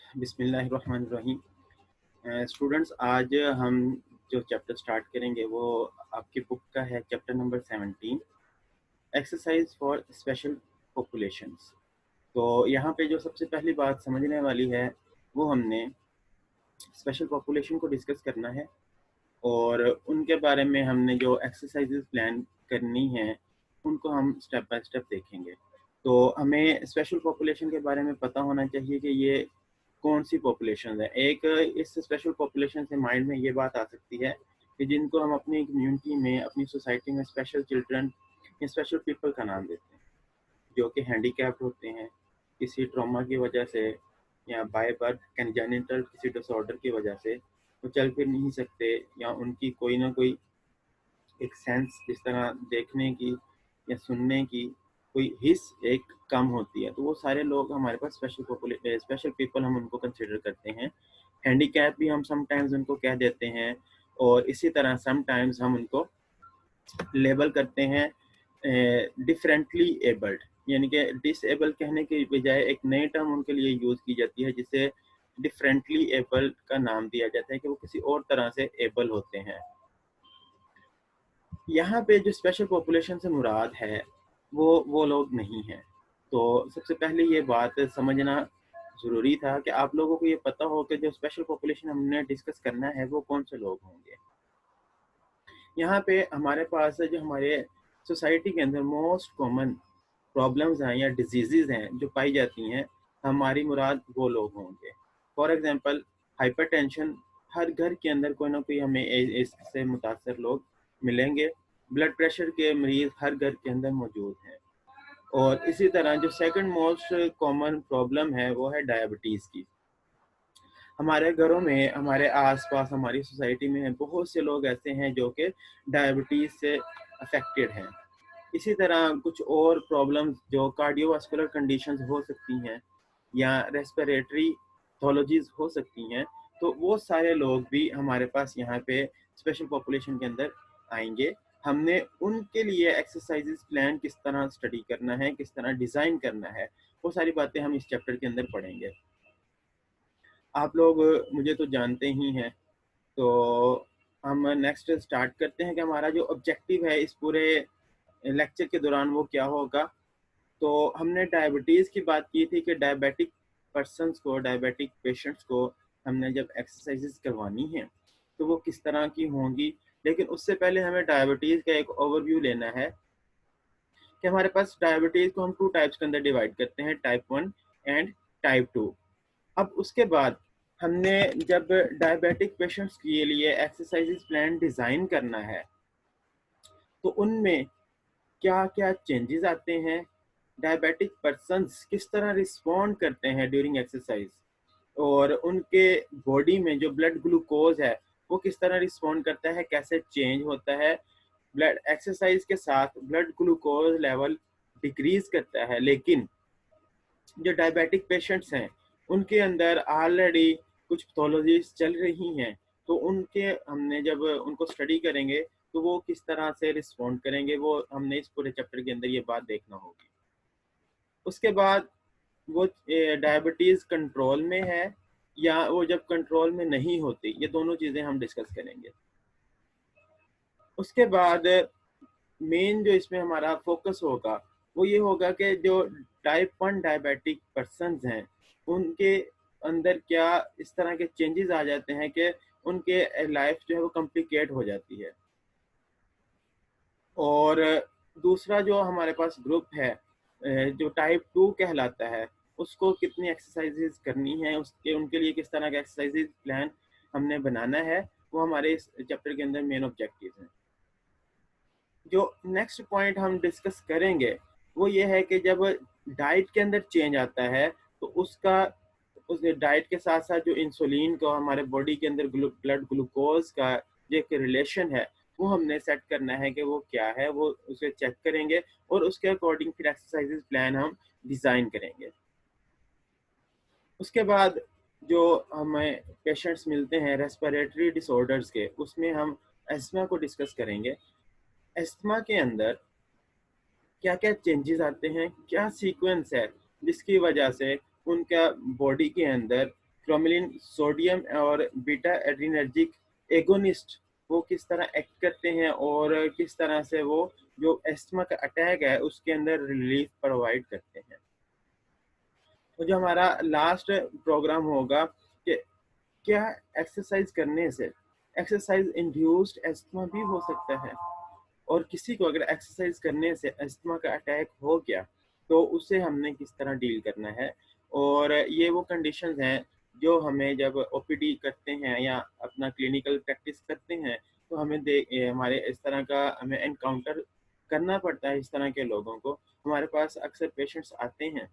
बिस्मिल्लाहिर्रहमानिर्रहीम। स्टूडेंट्स, आज हम जो चैप्टर स्टार्ट करेंगे वो आपकी बुक का है, chapter number 17, exercise for special populations. तो यहाँ पे जो सबसे पहली बात समझने वाली है वो हमने स्पेशल पॉपुलेशन को डिस्कस करना है और उनके बारे में हमने जो एक्सरसाइजेज प्लान करनी है उनको हम स्टेप बाय स्टेप देखेंगे। तो हमें स्पेशल पॉपुलेशन के बारे में पता होना चाहिए कि ये कौन सी पॉपुलेशन है। एक इस स्पेशल पॉपुलेशन से माइंड में ये बात आ सकती है कि जिनको हम अपनी कम्युनिटी में, अपनी सोसाइटी में स्पेशल चिल्ड्रन या स्पेशल पीपल का नाम देते हैं, जो कि हैंडीकैप्ड होते हैं किसी ट्रॉमा की वजह से या बाय बर्थ कंजेनिटल किसी डिसऑर्डर की वजह से वो चल फिर नहीं सकते, या उनकी कोई ना कोई एक सेंस जिस तरह देखने की या सुनने की कोई हिस्स एक कम होती है, तो वो सारे लोग हमारे पास स्पेशल पीपल हम उनको कंसिडर करते हैं। हैंडीकैप भी हम समटाइम्स उनको कह देते हैं, और इसी तरह समटाइम्स हम उनको लेबल करते हैं डिफरेंटली एबल्ड, यानी कि डिसेबल कहने के बजाय एक नई टर्म उनके लिए यूज़ की जाती है जिसे डिफरेंटली एबल्ड का नाम दिया जाता है कि वो किसी और तरह से एबल होते हैं। यहाँ पे जो स्पेशल पॉपुलेशन से मुराद है वो लोग नहीं हैं। तो सबसे पहले ये बात समझना ज़रूरी था कि आप लोगों को ये पता हो कि जो स्पेशल पॉपुलेशन हमने डिस्कस करना है वो कौन से लोग होंगे। यहाँ पे हमारे पास जो हमारे सोसाइटी के अंदर मोस्ट कॉमन प्रॉब्लम्स हैं या डिजीज़ हैं जो पाई जाती हैं, हमारी मुराद वो लोग होंगे। फॉर एग्जांपल, हाइपरटेंशन, हर घर के अंदर कोई ना कोई हमें इससे मुतासर लोग मिलेंगे। ब्लड प्रेशर के मरीज़ हर घर के अंदर मौजूद हैं। और इसी तरह जो सेकंड मोस्ट कॉमन प्रॉब्लम है वो है डायबिटीज़ की। हमारे घरों में, हमारे आस-पास, हमारी सोसाइटी में बहुत से लोग ऐसे हैं जो कि डायबिटीज़ से अफेक्टेड हैं। इसी तरह कुछ और प्रॉब्लम्स जो कार्डियोवास्कुलर कंडीशंस हो सकती हैं या रेस्पिरेटरी पैथोलॉजीज़ हो सकती हैं, तो वो सारे लोग भी हमारे पास यहाँ पे स्पेशल पॉपुलेशन के अंदर आएँगे। हमने उनके लिए एक्सरसाइज़ेज़ प्लान किस तरह स्टडी करना है, किस तरह डिज़ाइन करना है, वो सारी बातें हम इस चैप्टर के अंदर पढ़ेंगे। आप लोग मुझे तो जानते ही हैं, तो हम नेक्स्ट स्टार्ट करते हैं कि हमारा जो ऑब्जेक्टिव है इस पूरे लेक्चर के दौरान वो क्या होगा। तो हमने डायबिटीज़ की बात की थी कि डायबिटिक पर्सन्स को, डायबिटिक पेशेंट्स को हमने जब एक्सरसाइजेज करवानी है तो वो किस तरह की होंगी। लेकिन उससे पहले हमें डायबिटीज़ का एक ओवरव्यू लेना है कि हमारे पास डायबिटीज़ को हम 2 टाइप्स के अंदर डिवाइड करते हैं, टाइप 1 एंड टाइप 2। अब उसके बाद हमने जब डायबिटिक पेशेंट्स के लिए एक्सरसाइजेज प्लान डिज़ाइन करना है तो उनमें क्या-क्या चेंजेस आते हैं, डायबिटिक पर्सन्स किस तरह रिस्पॉन्ड करते हैं ड्यूरिंग एक्सरसाइज, और उनके बॉडी में जो ब्लड ग्लूकोज है वो किस तरह रिस्पॉन्ड करता है, कैसे चेंज होता है। ब्लड एक्सरसाइज के साथ ब्लड ग्लूकोज लेवल डिक्रीज करता है, लेकिन जो डायबिटिक पेशेंट्स हैं उनके अंदर ऑलरेडी कुछ पैथोलॉजीज चल रही हैं, तो उनके हमने जब उनको स्टडी करेंगे तो वो किस तरह से रिस्पॉन्ड करेंगे, वो हमने इस पूरे चैप्टर के अंदर ये बात देखना होगी। उसके बाद वो डायबिटीज़ कंट्रोल में है या वो जब कंट्रोल में नहीं होती, ये दोनों चीज़ें हम डिस्कस करेंगे। उसके बाद मेन जो इसमें हमारा फोकस होगा वो ये होगा कि जो टाइप 1 डायबिटिक पर्सन्स हैं उनके अंदर क्या इस तरह के चेंजेस आ जाते हैं कि उनके लाइफ जो है वो कॉम्प्लिकेट हो जाती है। और दूसरा जो हमारे पास ग्रुप है जो टाइप 2 कहलाता है, उसको कितनी एक्सरसाइजेज करनी है, उसके उनके लिए किस तरह का एक्सरसाइजेज प्लान हमने बनाना है, वो हमारे इस चैप्टर के अंदर मेन ऑब्जेक्टिव हैं। जो नेक्स्ट पॉइंट हम डिस्कस करेंगे वो ये है कि जब डाइट के अंदर चेंज आता है तो उसका, उस डाइट के साथ साथ जो इंसुलिन को हमारे बॉडी के अंदर ब्लड ग्लूकोज का जो एक रिलेशन है वो हमने सेट करना है कि वो क्या है, वो उसे चेक करेंगे और उसके अकॉर्डिंग फिर एक्सरसाइजेज प्लान हम डिज़ाइन करेंगे। उसके बाद जो हमें पेशेंट्स मिलते हैं रेस्पिरेटरी डिसऑर्डर्स के, उसमें हम एस्थमा को डिस्कस करेंगे। एस्थमा के अंदर क्या-क्या चेंजेस आते हैं, क्या सीक्वेंस है जिसकी वजह से उनका बॉडी के अंदर ब्रोमेलिन सोडियम और बीटा एड्रीनर्जिक एगोनिस्ट वो किस तरह एक्ट करते हैं और किस तरह से वो जो एस्थमा का अटैक है उसके अंदर रिलीफ प्रोवाइड करते हैं। तो जो हमारा लास्ट प्रोग्राम होगा कि क्या एक्सरसाइज करने से एक्सरसाइज इंड्यूस्ड एस्थमा भी हो सकता है, और किसी को अगर एक्सरसाइज करने से अस्थमा का अटैक हो गया तो उसे हमने किस तरह डील करना है। और ये वो कंडीशंस हैं जो हमें जब ओपीडी करते हैं या अपना क्लिनिकल प्रैक्टिस करते हैं तो हमारे इस तरह का हमें एनकाउंटर करना पड़ता है। इस तरह के लोगों को हमारे पास अक्सर पेशेंट्स आते हैं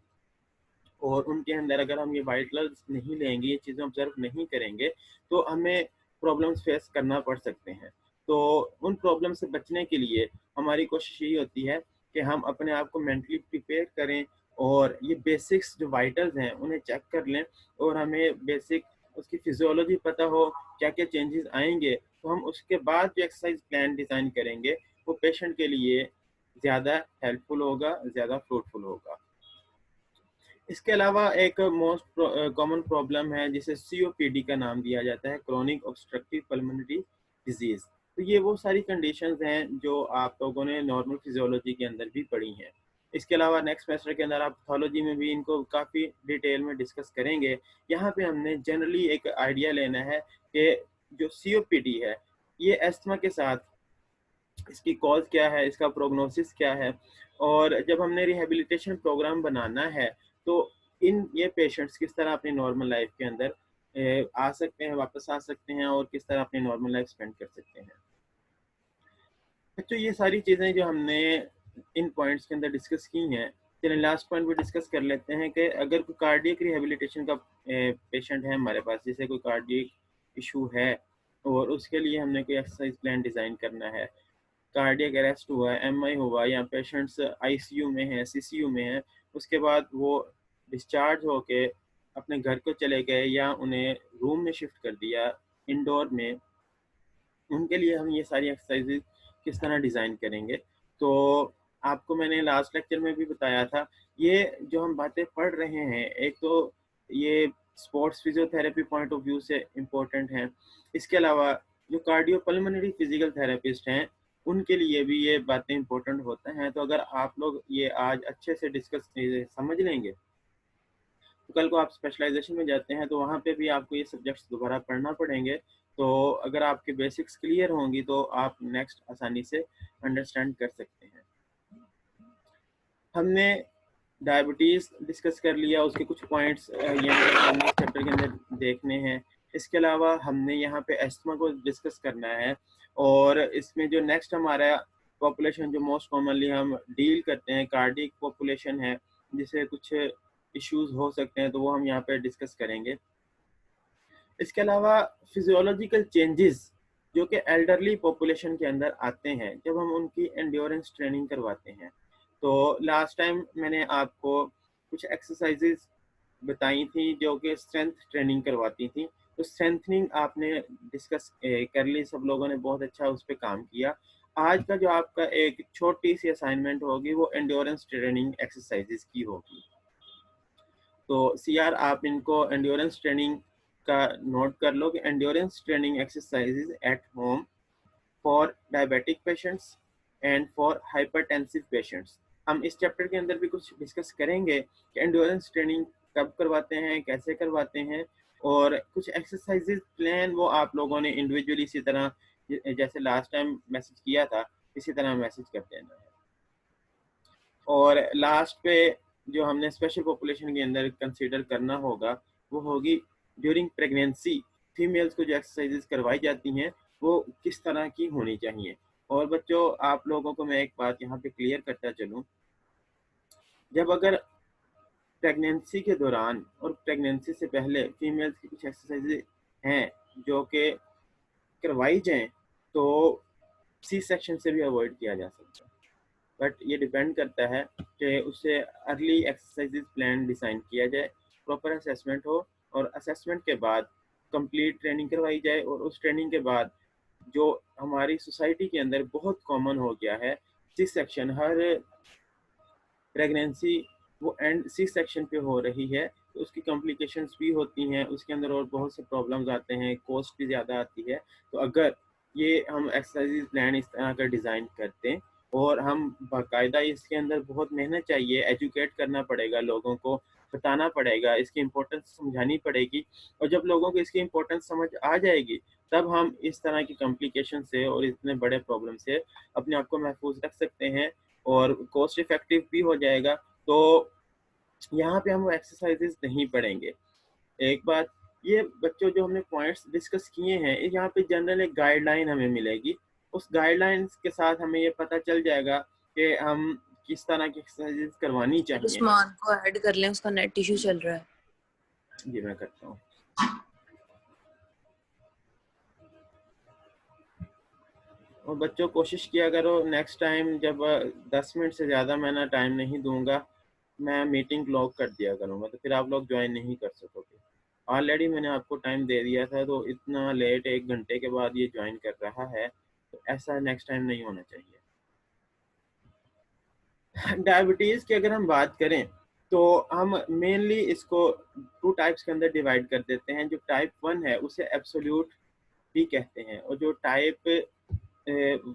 और उनके अंदर अगर हम ये वाइटल्स नहीं लेंगे, ये चीज़ें ऑब्जर्व नहीं करेंगे तो हमें प्रॉब्लम्स फेस करना पड़ सकते हैं। तो उन प्रॉब्लम से बचने के लिए हमारी कोशिश यही होती है कि हम अपने आप को मेंटली प्रिपेयर करें और ये बेसिक्स जो वाइटल्स हैं उन्हें चेक कर लें, और हमें बेसिक उसकी फिजियोलॉजी पता हो, क्या क्या चेंजेस आएंगे, तो हम उसके बाद जो एक्सरसाइज प्लान डिज़ाइन करेंगे वो पेशेंट के लिए ज़्यादा हेल्पफुल होगा, ज़्यादा फ्रूटफुल होगा। इसके अलावा एक मोस्ट कॉमन प्रॉब्लम है जिसे सीओपीडी का नाम दिया जाता है, क्रोनिक ऑब्स्ट्रक्टिव पल्मोनरी डिजीज। तो ये वो सारी कंडीशंस हैं जो आप लोगों ने नॉर्मल फिजियोलॉजी के अंदर भी पढ़ी हैं। इसके अलावा नेक्स्ट सेमेस्टर के अंदर आप पैथोलॉजी में भी इनको काफ़ी डिटेल में डिस्कस करेंगे। यहाँ पे हमने जनरली एक आइडिया लेना है कि जो सीओपीडी है ये एस्थमा के साथ इसकी कॉज क्या है, इसका प्रोग्नोसिस क्या है, और जब हमने रिहेबिलिटेशन प्रोग्राम बनाना है तो इन ये पेशेंट्स किस तरह अपनी नॉर्मल लाइफ के अंदर आ सकते हैं, वापस आ सकते हैं और किस तरह अपनी नॉर्मल लाइफ स्पेंड कर सकते हैं। तो ये सारी चीज़ें जो हमने इन पॉइंट्स के अंदर डिस्कस की हैं, चलिए लास्ट पॉइंट पे डिस्कस कर लेते हैं कि अगर कोई कार्डियक रिहेबिलिटेशन का पेशेंट है हमारे पास, जैसे कोई कार्डियक इशू है और उसके लिए हमने कोई एक्सरसाइज प्लान डिज़ाइन करना है, कार्डियक अरेस्ट हुआ है, एमआई हुआ, या पेशेंट्स आईसीयू में हैं, सीसीयू में हैं, उसके बाद वो डिस्चार्ज होके अपने घर को चले गए या उन्हें रूम में शिफ्ट कर दिया इंडोर में, उनके लिए हम ये सारी एक्सरसाइजेज किस तरह डिज़ाइन करेंगे। तो आपको मैंने लास्ट लेक्चर में भी बताया था, ये जो हम बातें पढ़ रहे हैं एक तो ये sports physiotherapy point of view से इम्पोर्टेंट हैं। इसके अलावा जो कार्डियोपल्मोनरी फिजिकल थेरेपिस्ट हैं उनके लिए भी ये बातें इम्पोर्टेंट होते हैं। तो अगर आप लोग ये आज अच्छे से डिस्कस समझ लेंगे तो कल को आप स्पेशलाइजेशन में जाते हैं तो वहाँ पे भी आपको ये सब्जेक्ट्स दोबारा पढ़ना पड़ेंगे। तो अगर आपके बेसिक्स क्लियर होंगी तो आप नेक्स्ट आसानी से अंडरस्टैंड कर सकते हैं। हमने डायबिटीज़ डिस्कस कर लिया, उसके कुछ पॉइंट्स यहाँ पे चैप्टर के अंदर देखने हैं। इसके अलावा हमने यहाँ पे एस्थमा को डिस्कस करना है, और इसमें जो नेक्स्ट हमारा पॉपुलेशन जो मोस्ट कॉमनली हम डील करते हैं कार्डियक पॉपुलेशन है, जिसे कुछ इश्यूज हो सकते हैं तो वो हम यहाँ पे डिस्कस करेंगे। इसके अलावा फिजियोलॉजिकल चेंजेस जो कि एल्डरली पॉपुलेशन के अंदर आते हैं जब हम उनकी एंड्योरेंस ट्रेनिंग करवाते हैं। तो लास्ट टाइम मैंने आपको कुछ एक्सरसाइजेज बताई थी जो कि स्ट्रेंथ ट्रेनिंग करवाती थी, तो स्ट्रेंथनिंग आपने डिस्कस कर ली, सब लोगों ने बहुत अच्छा उस पर काम किया। आज का जो आपका एक छोटी सी असाइनमेंट होगी वो एंड्योरेंस ट्रेनिंग एक्सरसाइजेज की होगी। तो सीआर आप इनको एंड्योरेंस ट्रेनिंग का नोट कर लो कि endurance training exercises at home for diabetic patients and for hypertensive patients. हम इस चैप्टर के अंदर भी कुछ डिस्कस करेंगे कि एंड्योरेंस ट्रेनिंग कब करवाते हैं, कैसे करवाते हैं, और कुछ एक्सरसाइजेज प्लान वो आप लोगों ने इंडिविजुअली इसी तरह जैसे लास्ट टाइम मैसेज किया था इसी तरह मैसेज कर देना है। और लास्ट पे जो हमने स्पेशल पॉपुलेशन के अंदर कंसीडर करना होगा वो होगी ड्यूरिंग प्रेगनेंसी फीमेल्स को जो एक्सरसाइजेज करवाई जाती हैं वो किस तरह की होनी चाहिए। और बच्चों आप लोगों को मैं एक बात यहाँ पे क्लियर करता चलूँ, जब अगर प्रेगनेंसी के दौरान और प्रेगनेंसी से पहले फीमेल्स की कुछ एक्सरसाइजेज हैं जो कि करवाई जाएं तो सी सेक्शन से भी अवॉइड किया जा सकता है। बट ये डिपेंड करता है कि उससे अर्ली एक्सरसाइजेज प्लान डिज़ाइन किया जाए, प्रॉपर असेसमेंट हो, और असेसमेंट के बाद कंप्लीट ट्रेनिंग करवाई जाए। और उस ट्रेनिंग के बाद जो हमारी सोसाइटी के अंदर बहुत कॉमन हो गया है सी सेक्शन, हर प्रेगनेंसी वो एंड सी सेक्शन पे हो रही है, तो उसकी कॉम्प्लिकेशंस भी होती हैं, उसके अंदर और बहुत से प्रॉब्लम्स आते हैं, कॉस्ट भी ज़्यादा आती है। तो अगर ये हम एक्सरसाइज प्लान इस तरह का डिज़ाइन करते हैं और हम बाकायदा इसके अंदर बहुत मेहनत चाहिए, एजुकेट करना पड़ेगा लोगों को, बताना पड़ेगा, इसकी इम्पोर्टेंस समझानी पड़ेगी और जब लोगों को इसकी इम्पोर्टेंस समझ आ जाएगी, तब हम इस तरह की कॉम्प्लिकेशन से और इतने बड़े प्रॉब्लम से अपने आप को महफूज रख सकते हैं और कॉस्ट इफ़ेक्टिव भी हो जाएगा। तो यहाँ पे हम वो एक्सरसाइज़ेज़ नहीं पढ़ेंगे। एक बात ये बच्चों जो हमने पॉइंट्स डिस्कस किए हैं, यहाँ पे जनरल एक गाइडलाइन हमें मिलेगी। उस गाइडलाइंस के साथ हमें ये पता चल जाएगा कि हम किस तरह की एक्सरसाइज़ेज़ करवानी फिर चाहिए। उस्मान को ऐड कर लें, उसका नेट इशू चल रहा है। जी, मैं करता हूँ। और बच्चों कोशिश किया करो नेक्स्ट टाइम जब 10 मिनट से ज़्यादा मैं ना टाइम नहीं दूँगा, मैं मीटिंग लॉक कर दिया करूँगा, तो फिर आप लोग जॉइन नहीं कर सकोगे। ऑलरेडी मैंने आपको टाइम दे दिया था, तो इतना लेट 1 घंटे के बाद ये जॉइन कर रहा है, तो ऐसा नेक्स्ट टाइम नहीं होना चाहिए। डायबिटीज़ की अगर हम बात करें, तो हम मेनली इसको 2 टाइप्स के अंदर डिवाइड कर देते हैं। जो टाइप 1 है, उसे एब्सोल्यूट भी कहते हैं और जो टाइप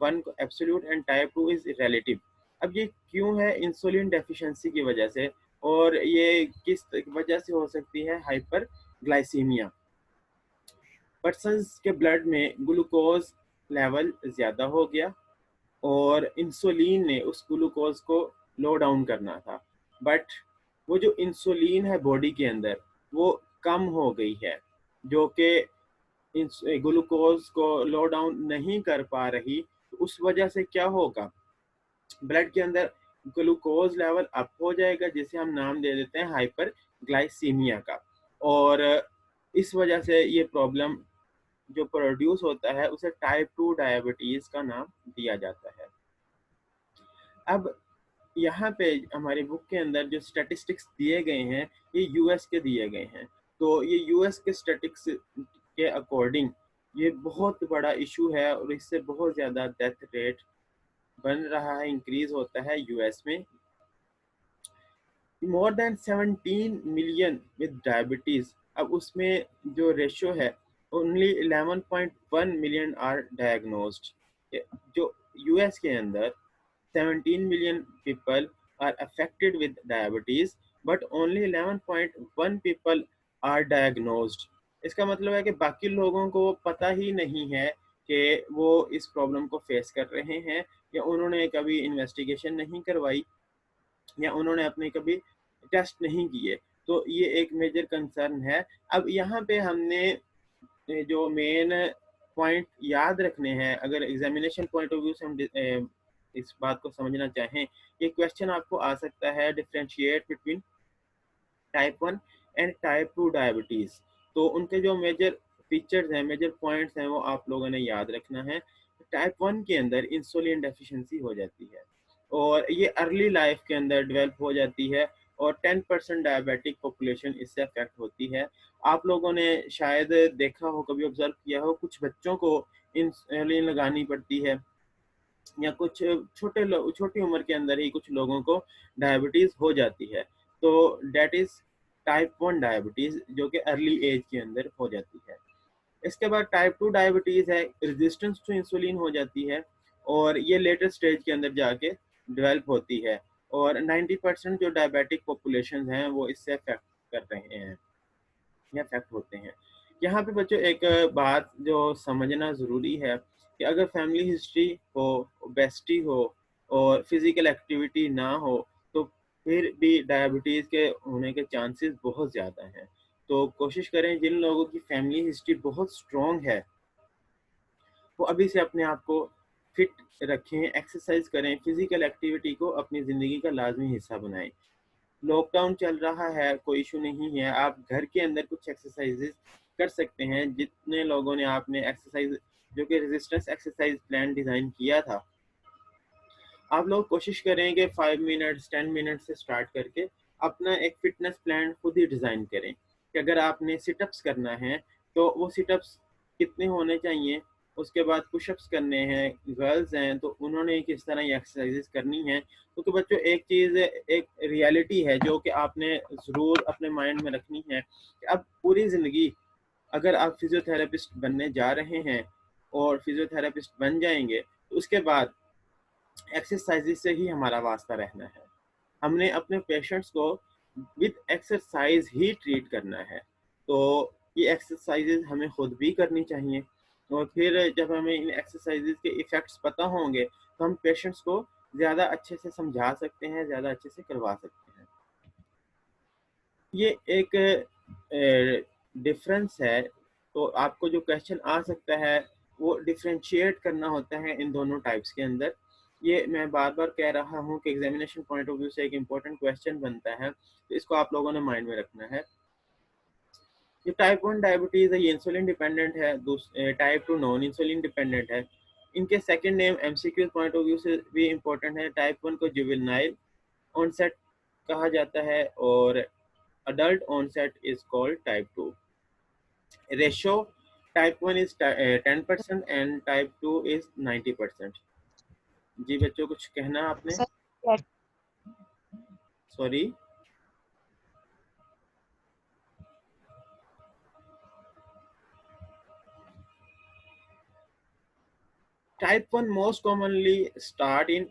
1 को absolute and type 2 is relative. अब ये क्यों है? इंसुलिन डेफिशिएंसी की वजह से और ये किस वजह से हो सकती है? हाइपरग्लाइसीमिया। पर्सन्स के ब्लड में ग्लूकोज़ लेवल ज़्यादा हो गया और इंसुलिन ने उस ग्लूकोज को लो डाउन करना था, बट वो जो इंसुलिन है बॉडी के अंदर वो कम हो गई है, जो कि ग्लूकोज को लो डाउन नहीं कर पा रही। तो उस वजह से क्या होगा, ब्लड के अंदर ग्लूकोज लेवल अप हो जाएगा, जिसे हम नाम दे देते हैं हाइपर ग्लाइसीमिया का। और इस वजह से ये प्रॉब्लम जो प्रोड्यूस होता है उसे टाइप 2 डायबिटीज़ का नाम दिया जाता है। अब यहाँ पे हमारी बुक के अंदर जो स्टैटिस्टिक्स दिए गए हैं, ये यूएस के दिए गए हैं। तो ये यूएस के स्टैटिस्टिक्स के अकॉर्डिंग ये बहुत बड़ा इशू है और इससे बहुत ज़्यादा डेथ रेट बन रहा है, इंक्रीज़ होता है यूएस में। More than 17 million with diabetes. अब उसमें जो रेशियो है, ओनली 11.1 मिलियन आर डायग्नोस्ड। जो यूएस के अंदर 17 million people are affected with diabetes, but only 11.1 people are diagnosed. इसका मतलब है कि बाकी लोगों को पता ही नहीं है कि वो इस प्रॉब्लम को फेस कर रहे हैं, या उन्होंने कभी इन्वेस्टिगेशन नहीं करवाई, या उन्होंने अपने कभी टेस्ट नहीं किए। तो ये एक मेजर कंसर्न है। अब यहाँ पे हमने जो मेन पॉइंट याद रखने हैं, अगर एग्जामिनेशन पॉइंट ऑफ व्यू से हम इस बात को समझना चाहें, ये क्वेश्चन आपको आ सकता है, differentiate between type 1 and type 2 diabetes. तो उनके जो मेजर फीचर्स हैं, मेजर पॉइंट्स हैं, वो आप लोगों ने याद रखना है। टाइप 1 के अंदर इंसुलिन डेफिशिएंसी हो जाती है और ये अर्ली लाइफ के अंदर डेवलप हो जाती है और 10% डायबिटिक पॉपुलेशन इससे अफेक्ट होती है। आप लोगों ने शायद देखा हो, कभी ऑब्जर्व किया हो, कुछ बच्चों को इंसुलिन लगानी पड़ती है, या कुछ छोटी उम्र के अंदर ही कुछ लोगों को डायबिटीज़ हो जाती है। तो दैट इज़ टाइप 1 डायबिटीज़, जो कि अर्ली एज के अंदर हो जाती है। इसके बाद टाइप 2 डायबिटीज़ है, रेजिस्टेंस टू इंसुलिन हो जाती है और ये लेटर स्टेज के अंदर जाके डेवलप होती है और 90% जो डायबिटिक पॉपुलेशन हैं वो इससे अफेक्ट कर रहे हैं या अफेक्ट होते हैं। यहाँ पे बच्चों एक बात जो समझना ज़रूरी है कि अगर फैमिली हिस्ट्री हो, ओबेसिटी हो और फिज़िकल एक्टिविटी ना हो, तो फिर भी डायबिटीज़ के होने के चांसेस बहुत ज़्यादा हैं। तो कोशिश करें, जिन लोगों की फैमिली हिस्ट्री बहुत स्ट्रॉन्ग है, वो अभी से अपने आप को फिट रखें, एक्सरसाइज करें, फिज़िकल एक्टिविटी को अपनी ज़िंदगी का लाज़मी हिस्सा बनाएँ। लॉकडाउन चल रहा है, कोई इशू नहीं है, आप घर के अंदर कुछ एक्सरसाइजेज कर सकते हैं। जितने लोगों ने आपने एक्सरसाइज जो कि रेजिस्टेंस एक्सरसाइज प्लान डिज़ाइन किया था, आप लोग कोशिश करें कि 5 मिनट्स 10 मिनट से स्टार्ट करके अपना एक फ़िटनेस प्लान खुद ही डिज़ाइन करें कि अगर आपने सिटअप्स करना है, तो वो सिटअप्स कितने होने चाहिए उसके बाद पुशअप्स करने हैं, गर्ल्स हैं तो उन्होंने किस तरह ये एक्सरसाइजेस करनी है। क्योंकि बच्चों एक चीज़, एक रियलिटी है जो कि आपने ज़रूर अपने माइंड में रखनी है कि अब पूरी ज़िंदगी अगर आप फिजियोथेरेपिस्ट बनने जा रहे हैं और फिजियोथेरेपिस्ट बन जाएंगे तो उसके बाद एक्सरसाइजेज से ही हमारा वास्ता रहना है। हमने अपने पेशेंट्स को विद एक्सरसाइज ही ट्रीट करना है। तो ये एक्सरसाइजेज हमें खुद भी करनी चाहिए और फिर जब हमें इन एक्सरसाइजेज के इफ़ेक्ट्स पता होंगे तो हम पेशेंट्स को ज़्यादा अच्छे से समझा सकते हैं, ज़्यादा अच्छे से करवा सकते हैं। ये एक डिफरेंस है। तो आपको जो क्वेश्चन आ सकता है वो डिफरेंशिएट करना होता है इन दोनों टाइप्स के अंदर। ये मैं बार बार कह रहा हूँ कि एग्जामिनेशन पॉइंट ऑफ व्यू से एक इम्पोर्टेंट क्वेश्चन बनता है, तो इसको आप लोगों ने माइंड में रखना है। ये टाइप 1 डायबिटीज़ है, ये इंसुलिन डिपेंडेंट है, टाइप 2 नॉन इंसुलिन डिपेंडेंट है। इनके second name MCQ point of view से भी इम्पोर्टेंट है। टाइप 1 को जुवेनाइल ऑनसेट कहा जाता है और adult onset is called type 2. Ratio type 1 is 10% and type 2 is 90%. जी बच्चों कुछ कहना आपने? Sir sorry. Type 1 most commonly start in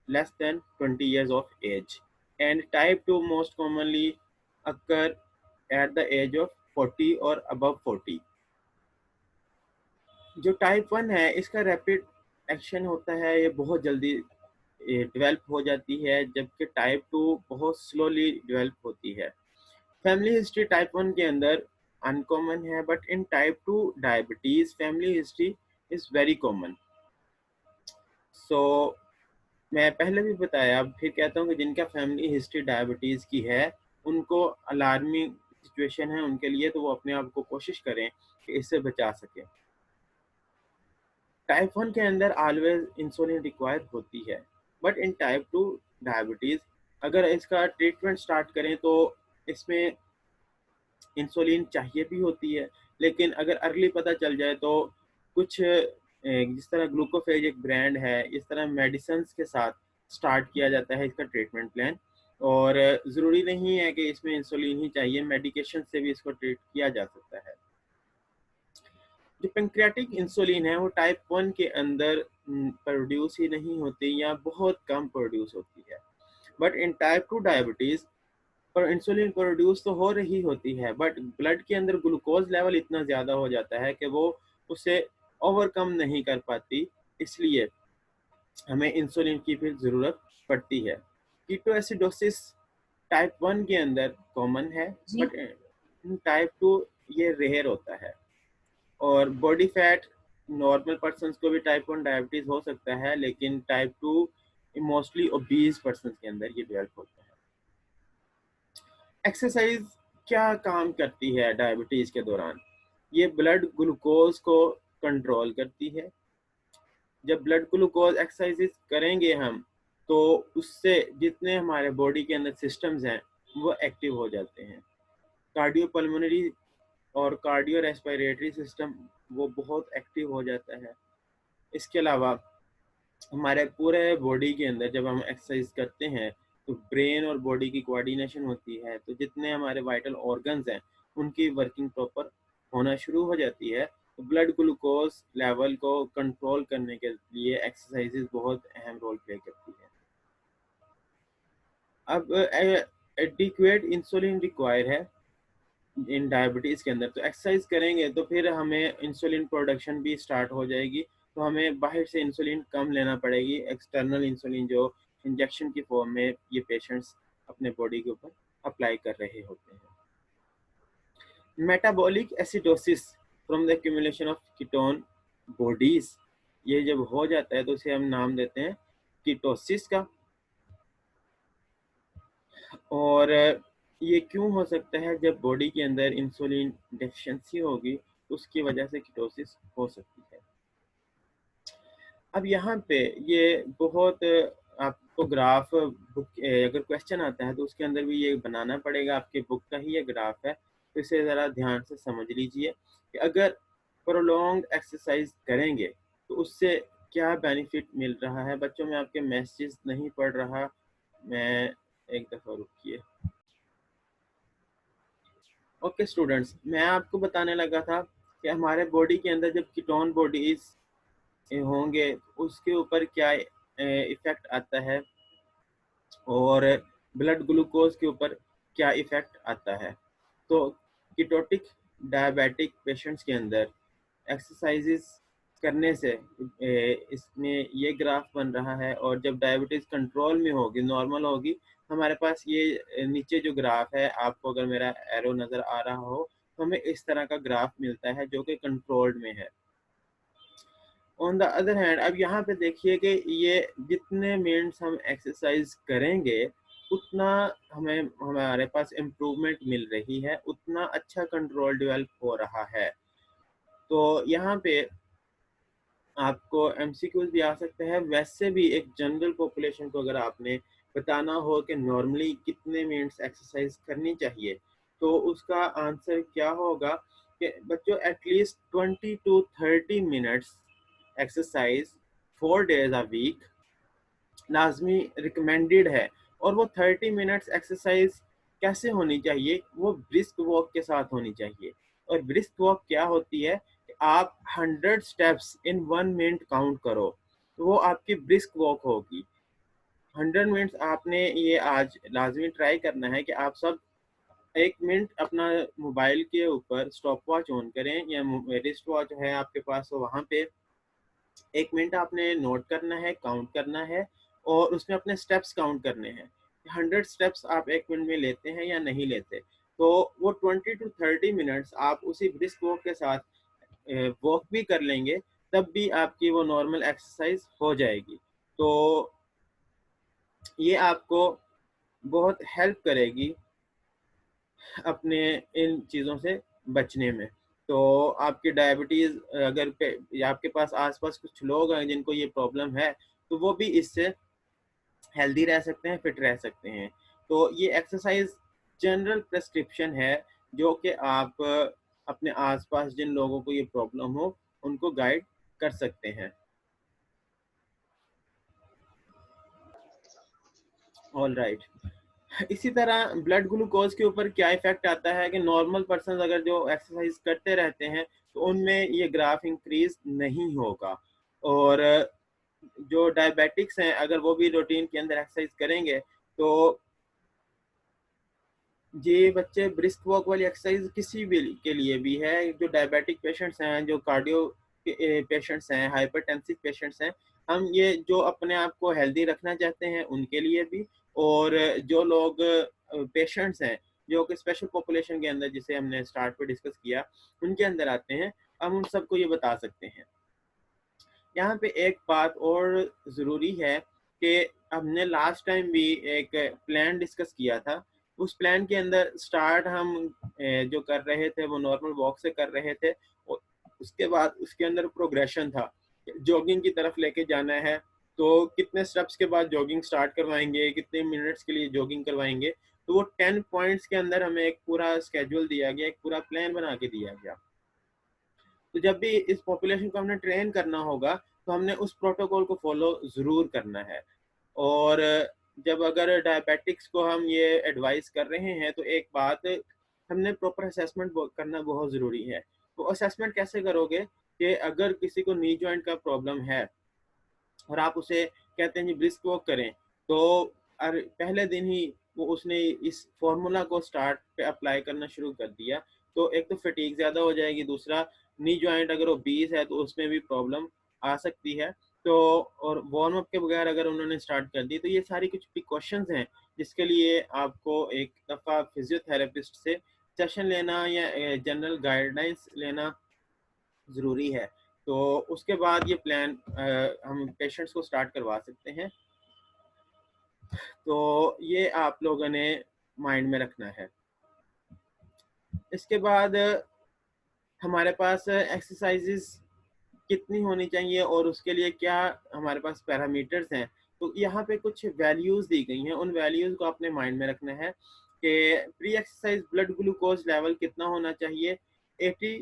less than 20 years of age and type 2 most commonly occur at the age of 40 or above 40. जो type 1 है इसका rapid action होता है, ये बहुत जल्दी डेवलप हो जाती है, जबकि टाइप 2 बहुत स्लोली डेवलप होती है। फैमिली हिस्ट्री टाइप 1 के अंदर अनकॉमन है, but in type 2 diabetes family history is very common. So मैं पहले भी बताया, अब फिर कहता हूँ कि जिनका फैमिली हिस्ट्री डायबिटीज की है उनको अलार्मिंग सिचुएशन है उनके लिए, तो वो अपने आप को कोशिश करें कि इससे बचा सकें। टाइप 1 के अंदर ऑलवेज इंसुलिन रिक्वायर होती है, बट इन टाइप 2 डायबिटीज़ अगर इसका ट्रीटमेंट स्टार्ट करें तो इसमें इंसुलिन चाहिए भी होती है, लेकिन अगर अर्ली पता चल जाए तो कुछ जिस तरह ग्लूकोफेज एक ब्रांड है, इस तरह मेडिसिन्स के साथ स्टार्ट किया जाता है इसका ट्रीटमेंट प्लान। और ज़रूरी नहीं है कि इसमें इंसुलिन ही चाहिए, मेडिकेशन से भी इसको ट्रीट किया जा सकता है। जो पेंक्रियाटिक इंसुलिन है वो टाइप 1 के अंदर प्रोड्यूस ही नहीं होती या बहुत कम प्रोड्यूस होती है, बट इन टाइप 2 डायबिटीज़ पर इंसुलिन प्रोड्यूस तो हो रही होती है, बट ब्लड के अंदर ग्लूकोज लेवल इतना ज़्यादा हो जाता है कि वो उसे ओवरकम नहीं कर पाती, इसलिए हमें इंसुलिन की फिर ज़रूरत पड़ती है। कीटोएसिडोसिस टाइप 1 के अंदर कॉमन है, जी। बट इन टाइप 2 ये रेयर होता है। और बॉडी फैट नॉर्मल पर्सन्स को भी टाइप 1 डायबिटीज़ हो सकता है, लेकिन टाइप 2 मोस्टली ओबीज पर्सन्स के अंदर ये डेवलप होता है। एक्सरसाइज क्या काम करती है डायबिटीज़ के दौरान? ये ब्लड ग्लूकोज को कंट्रोल करती है। जब ब्लड ग्लूकोज एक्सरसाइजेज करेंगे हम तो उससे जितने हमारे बॉडी के अंदर सिस्टम्स हैं वो एक्टिव हो जाते हैं। कार्डियोपल्मोनरी और कार्डियो रेस्पिरेटरी सिस्टम वो बहुत एक्टिव हो जाता है। इसके अलावा हमारे पूरे बॉडी के अंदर जब हम एक्सरसाइज करते हैं तो ब्रेन और बॉडी की कोऑर्डिनेशन होती है, तो जितने हमारे वाइटल ऑर्गन्स हैं उनकी वर्किंग प्रॉपर होना शुरू हो जाती है। तो ब्लड ग्लूकोज लेवल को कंट्रोल करने के लिए एक्सरसाइजेज बहुत अहम रोल प्ले करती है। अब एडिक्वेट इंसुलिन रिक्वायर है इन डायबिटीज़ के अंदर, तो एक्सरसाइज करेंगे तो फिर हमें इंसुलिन प्रोडक्शन भी स्टार्ट हो जाएगी, तो हमें बाहर से इंसुलिन कम लेना पड़ेगी। एक्सटर्नल इंसुलिन जो इंजेक्शन की फॉर्म में ये पेशेंट्स अपने बॉडी के ऊपर अप्लाई कर रहे होते हैं। Metabolic acidosis from the accumulation of ketone bodies, ये जब हो जाता है तो इसे हम नाम देते हैं कीटोसिस का। और ये क्यों हो सकता है? जब बॉडी के अंदर इंसुलिन डेफिशिएंसी होगी उसकी वजह से कीटोसिस हो सकती है। अब यहाँ पे ये बहुत आपको ग्राफ बुक अगर क्वेश्चन आता है तो उसके अंदर भी ये बनाना पड़ेगा, आपके बुक का ही ये ग्राफ है, तो इसे ज़रा ध्यान से समझ लीजिए कि अगर प्रोलॉन्ग एक्सरसाइज करेंगे तो उससे क्या बेनिफिट मिल रहा है। बच्चों में आपके मैसेज नहीं पढ़ रहा, मैं एक दफ़ा रुकिए। ओके स्टूडेंट्स, मैं आपको बताने लगा था कि हमारे बॉडी के अंदर जब कीटोन बॉडीज होंगे उसके ऊपर क्या इफ़ेक्ट आता है और ब्लड ग्लूकोज के ऊपर क्या इफ़ेक्ट आता है। तो कीटोटिक डायबिटिक पेशेंट्स के अंदर एक्सरसाइजेस करने से इसमें ये ग्राफ बन रहा है, और जब डायबिटीज़ कंट्रोल में होगी, नॉर्मल होगी, हमारे पास ये नीचे जो ग्राफ है, आपको अगर मेरा एरो नज़र आ रहा हो तो हमें इस तरह का ग्राफ मिलता है जो कि कंट्रोल्ड में है। ऑन द अदर हैंड अब यहाँ पे देखिए कि ये जितने मिनट्स हम एक्सरसाइज करेंगे उतना हमें हमारे पास इम्प्रूवमेंट मिल रही है, उतना अच्छा कंट्रोल डेवलप हो रहा है। तो यहाँ पे आपको एमसीक्यूज भी आ सकते हैं। वैसे भी एक जनरल पॉपुलेशन को अगर आपने बताना हो कि नॉर्मली कितने मिनट्स एक्सरसाइज करनी चाहिए, तो उसका आंसर क्या होगा कि बच्चों at least 20 to 30 minutes exercise 4 days a week लाजमी रिकमेंडेड है। और वो 30 मिनट्स एक्सरसाइज कैसे होनी चाहिए, वो ब्रिस्क वॉक के साथ होनी चाहिए। और ब्रिस्क वॉक क्या होती है कि आप 100 स्टेप्स इन 1 मिनट काउंट करो, तो वो आपकी ब्रिस्क वॉक होगी। 100 मिनट्स आपने ये आज लाजमी ट्राई करना है कि आप सब 1 मिनट अपना मोबाइल के ऊपर स्टॉप वॉच ऑन करें या रिस्ट वॉच है आपके पास, तो वहाँ पे 1 मिनट आपने नोट करना है, काउंट करना है और उसमें अपने स्टेप्स काउंट करने हैं। 100 स्टेप्स आप 1 मिनट में लेते हैं या नहीं लेते। तो वो 20 to 30 मिनट्स आप उसी ब्रिस्क वॉक के साथ वॉक भी कर लेंगे, तब भी आपकी वो नॉर्मल एक्सरसाइज हो जाएगी। तो ये आपको बहुत हेल्प करेगी अपने इन चीज़ों से बचने में। तो आपकी डायबिटीज़ अगर आपके पास आसपास कुछ लोग हैं जिनको ये प्रॉब्लम है, तो वो भी इससे हेल्दी रह सकते हैं, फिट रह सकते हैं। तो ये एक्सरसाइज जनरल प्रिस्क्रिप्शन है जो कि आप अपने आसपास जिन लोगों को ये प्रॉब्लम हो उनको गाइड कर सकते हैं। All right. इसी तरह ब्लड ग्लूकोज के ऊपर क्या इफेक्ट आता है कि नॉर्मल पर्सन अगर जो एक्सरसाइज करते रहते हैं तो उनमें ये ग्राफ इंक्रीज नहीं होगा। और जो डायबिटिक्स हैं अगर वो भी रूटीन के अंदर एक्सरसाइज करेंगे तो ये बच्चे ब्रिस्क वॉक वाली एक्सरसाइज किसी भी के लिए भी है, जो डायबिटिक पेशेंट्स हैं, जो कार्डियो पेशेंट्स हैं, हाइपरटेंसिव पेशेंट्स हैं, हम ये जो अपने आप को हेल्दी रखना चाहते हैं उनके लिए भी, और जो लोग पेशेंट्स हैं जो कि स्पेशल पॉपुलेशन के अंदर जिसे हमने स्टार्ट पे डिस्कस किया उनके अंदर आते हैं, हम उन सबको ये बता सकते हैं। यहाँ पे एक बात और ज़रूरी है कि हमने लास्ट टाइम भी एक प्लान डिस्कस किया था। उस प्लान के अंदर स्टार्ट हम जो कर रहे थे वो नॉर्मल वॉक से कर रहे थे, और उसके बाद उसके अंदर प्रोग्रेशन था, जॉगिंग की तरफ लेके जाना है। तो कितने स्टेप्स के बाद जॉगिंग स्टार्ट करवाएंगे, कितने मिनट्स के लिए जॉगिंग करवाएंगे, तो वो 10 पॉइंट्स के अंदर हमें एक पूरा स्केड्यूल दिया गया, एक पूरा प्लान बना के दिया गया। तो जब भी इस पॉपुलेशन को हमने ट्रेन करना होगा तो हमने उस प्रोटोकॉल को फॉलो ज़रूर करना है। और जब अगर डायबिटिक्स को हम ये एडवाइस कर रहे हैं तो एक बात, हमने प्रॉपर असेसमेंट करना बहुत ज़रूरी है। तो असेसमेंट कैसे करोगे कि अगर किसी को नी जॉइंट का प्रॉब्लम है और आप उसे कहते हैं जी ब्रिस्क वॉक करें, तो पहले दिन ही वो उसने इस फार्मूला को स्टार्ट पे अप्लाई करना शुरू कर दिया, तो एक तो फटीग ज़्यादा हो जाएगी, दूसरा नी जॉइंट अगर वो 20 है तो उसमें भी प्रॉब्लम आ सकती है। तो और वार्म अप के बगैर अगर उन्होंने स्टार्ट कर दी, तो ये सारी कुछ प्रिकॉशंस हैं जिसके लिए आपको एक दफ़ा फिजियोथेरेपिस्ट से सेशन लेना या जनरल गाइडलाइंस लेना ज़रूरी है। तो उसके बाद ये प्लान हम पेशेंट्स को स्टार्ट करवा सकते हैं। तो ये आप लोगों ने माइंड में रखना है। इसके बाद हमारे पास एक्सरसाइजेस कितनी होनी चाहिए और उसके लिए क्या हमारे पास पैरामीटर्स हैं। तो यहाँ पे कुछ वैल्यूज़ दी गई हैं, उन वैल्यूज़ को आपने माइंड में रखना है कि pre exercise blood glucose level कितना होना चाहिए। 80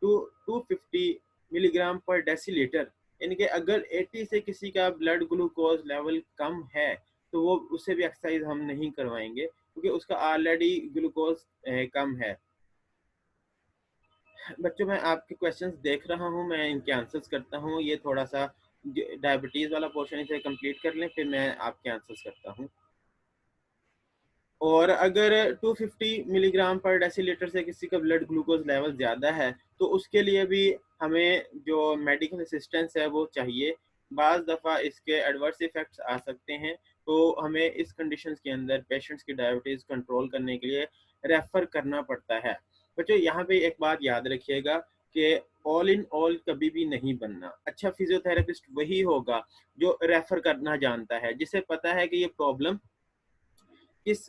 250 मिलीग्राम पर डेसीलीटर, यानी कि अगर 80 से किसी का ब्लड ग्लूकोज लेवल कम है तो वो उससे भी एक्सरसाइज हम नहीं करवाएंगे, क्योंकि उसका ऑलरेडी ग्लूकोज कम है। बच्चों, मैं आपके क्वेश्चंस देख रहा हूँ, मैं इनके आंसर्स करता हूँ। ये थोड़ा सा डायबिटीज़ वाला पोर्शन इसे कंप्लीट कर लें, फिर मैं आपके आंसर्स करता हूँ। और अगर 250 मिलीग्राम पर डेसीलीटर से किसी का ब्लड ग्लूकोज लेवल ज़्यादा है तो उसके लिए भी हमें जो मेडिकल असिस्टेंस है वो चाहिए। बाज़ दफ़ा इसके एडवर्स इफ़ेक्ट्स आ सकते हैं, तो हमें इस कंडीशंस के अंदर पेशेंट्स की डायबिटीज़ कंट्रोल करने के लिए रेफ़र करना पड़ता है। बच्चों, यहाँ पे एक बात याद रखिएगा कि ऑल इन ऑल कभी भी नहीं बनना। अच्छा फिजियोथेरेपिस्ट वही होगा जो रेफ़र करना जानता है, जिसे पता है कि ये प्रॉब्लम किस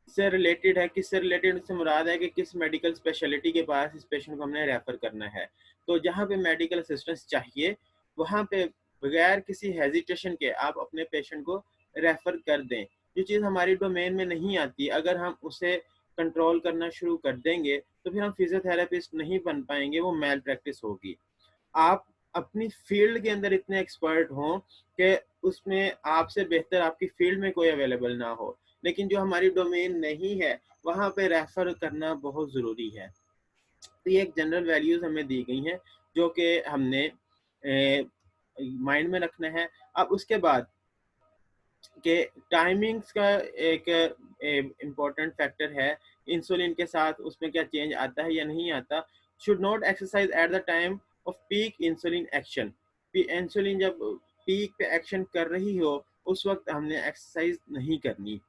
से रिलेटेड है, किससे रिलेटेड उससे मुराद है कि किस मेडिकल स्पेशलिटी के पास इस पेशेंट को हमने रेफर करना है। तो जहाँ पे मेडिकल असिस्टेंस चाहिए, वहाँ पे बगैर किसी हेजिटेशन के आप अपने पेशेंट को रेफर कर दें। जो चीज़ हमारी डोमेन में नहीं आती, अगर हम उसे कंट्रोल करना शुरू कर देंगे तो फिर हम फिजियोथेरेपिस्ट नहीं बन पाएंगे, वो मैल प्रैक्टिस होगी। आप अपनी फील्ड के अंदर इतने एक्सपर्ट हों कि उसमें आपसे बेहतर आपकी फील्ड में कोई अवेलेबल ना हो, लेकिन जो हमारी डोमेन नहीं है वहाँ पे रेफर करना बहुत ज़रूरी है। तो ये एक जनरल वैल्यूज़ हमें दी गई हैं जो कि हमने माइंड में रखना है। अब उसके बाद कि टाइमिंग्स का एक इम्पोर्टेंट फैक्टर है। इंसुलिन के साथ उसमें क्या चेंज आता है या नहीं आता। Should not exercise at the time off peak insulin action. Insulin जब पीक पे एक्शन कर रही हो उस वक्त हमने एक्सरसाइज नहीं करनी।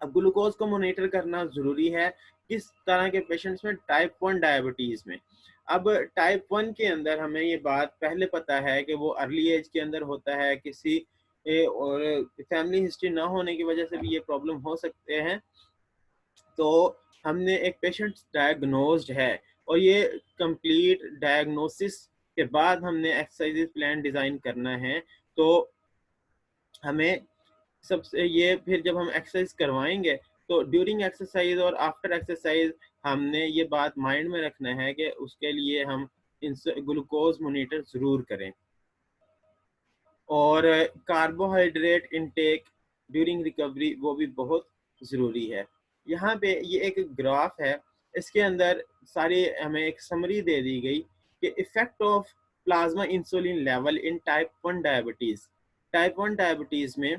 अब ग्लूकोज को मॉनिटर करना ज़रूरी है किस तरह के पेशेंट्स में, टाइप 1 डायबिटीज़ में। अब टाइप 1 के अंदर हमें ये बात पहले पता है कि वो अर्ली एज के अंदर होता है, किसी और फैमिली हिस्ट्री ना होने की वजह से भी ये प्रॉब्लम हो सकते हैं। तो हमने एक पेशेंट डायग्नोज्ड है और ये कंप्लीट डायग्नोसिस के बाद हमने एक्सरसाइज प्लान डिज़ाइन करना है। तो हमें सबसे ये फिर जब हम एक्सरसाइज करवाएंगे तो ड्यूरिंग एक्सरसाइज और आफ्टर एक्सरसाइज हमने ये बात माइंड में रखना है कि उसके लिए हम ग्लूकोज मॉनिटर ज़रूर करें। और कार्बोहाइड्रेट इनटेक ड्यूरिंग रिकवरी वो भी बहुत ज़रूरी है। यहाँ पे ये एक ग्राफ है, इसके अंदर सारी हमें एक समरी दे दी गई कि effect of plasma insulin level in type 1 diabetes. Type 1 diabetes में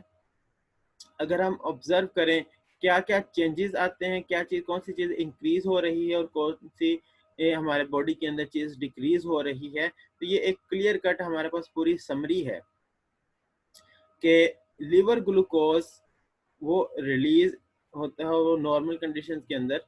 अगर हम ऑब्जर्व करें क्या क्या चेंजेस आते हैं, क्या चीज़ कौन सी चीज़ इंक्रीज हो रही है और कौन सी हमारे बॉडी के अंदर चीज़ डिक्रीज हो रही है, तो ये एक क्लियर कट हमारे पास पूरी समरी है कि लिवर ग्लूकोज वो रिलीज होता है, वो नॉर्मल कंडीशंस के अंदर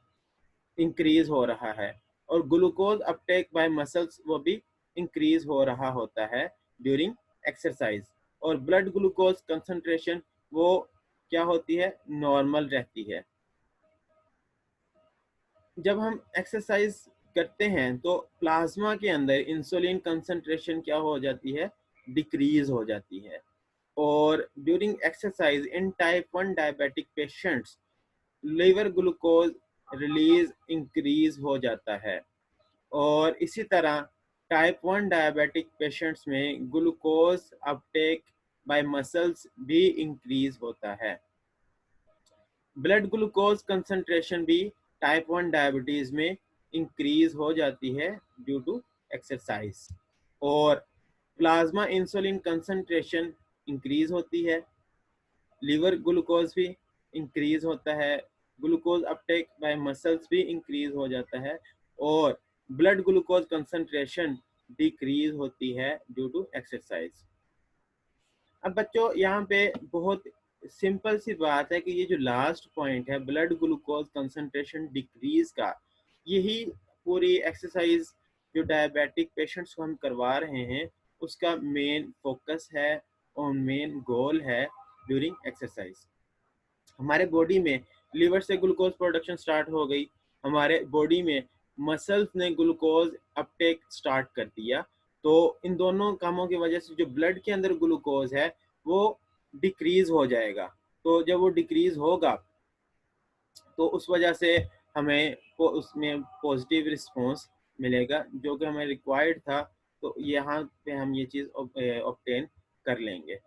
इंक्रीज हो रहा है, और ग्लूकोज अपटेक बाय मसल्स वो भी इंक्रीज हो रहा होता है ड्यूरिंग एक्सरसाइज। और ब्लड ग्लूकोज कंसंट्रेशन वो क्या होती है, नॉर्मल रहती है। जब हम एक्सरसाइज करते हैं तो प्लाज्मा के अंदर इंसुलिन कंसंट्रेशन क्या हो जाती है, डिक्रीज हो जाती है। और during exercise in type 1 diabetic patients liver glucose release increase हो जाता है। और इसी तरह टाइप 1 डायबिटिक पेशेंट्स में ग्लूकोज अपटेक बाय मसल्स भी इंक्रीज होता है। ब्लड ग्लूकोज कंसंट्रेशन भी टाइप 1 डायबिटीज में इंक्रीज हो जाती है ड्यू टू एक्सरसाइज। और प्लाज्मा इंसुलिन कंसंट्रेशन इंक्रीज होती है, लिवर ग्लूकोज भी इंक्रीज होता है, ग्लूकोज अपटेक बाय मसल्स भी इंक्रीज हो जाता है, और ब्लड ग्लूकोज कंसंट्रेशन डिक्रीज होती है ड्यू टू एक्सरसाइज। अब बच्चों, यहाँ पे बहुत सिंपल सी बात है कि ये जो लास्ट पॉइंट है ब्लड ग्लूकोज कंसंट्रेशन डिक्रीज का, यही पूरी एक्सरसाइज जो डायबिटिक पेशेंट्स को हम करवा रहे हैं उसका मेन फोकस है और मेन गोल है ड्यूरिंग एक्सरसाइज। हमारे बॉडी में लीवर से ग्लूकोज प्रोडक्शन स्टार्ट हो गई, हमारे बॉडी में मसल्स ने ग्लूकोज अपटेक स्टार्ट कर दिया। तो इन दोनों कामों की वजह से जो ब्लड के अंदर ग्लूकोज है वो डिक्रीज हो जाएगा। तो जब वो डिक्रीज होगा तो उस वजह से हमें उसमें पॉजिटिव रिस्पॉन्स मिलेगा जो कि हमें रिक्वायर्ड था, तो यहाँ पे हम ये चीज़ ऑब्टेन कर लेंगे।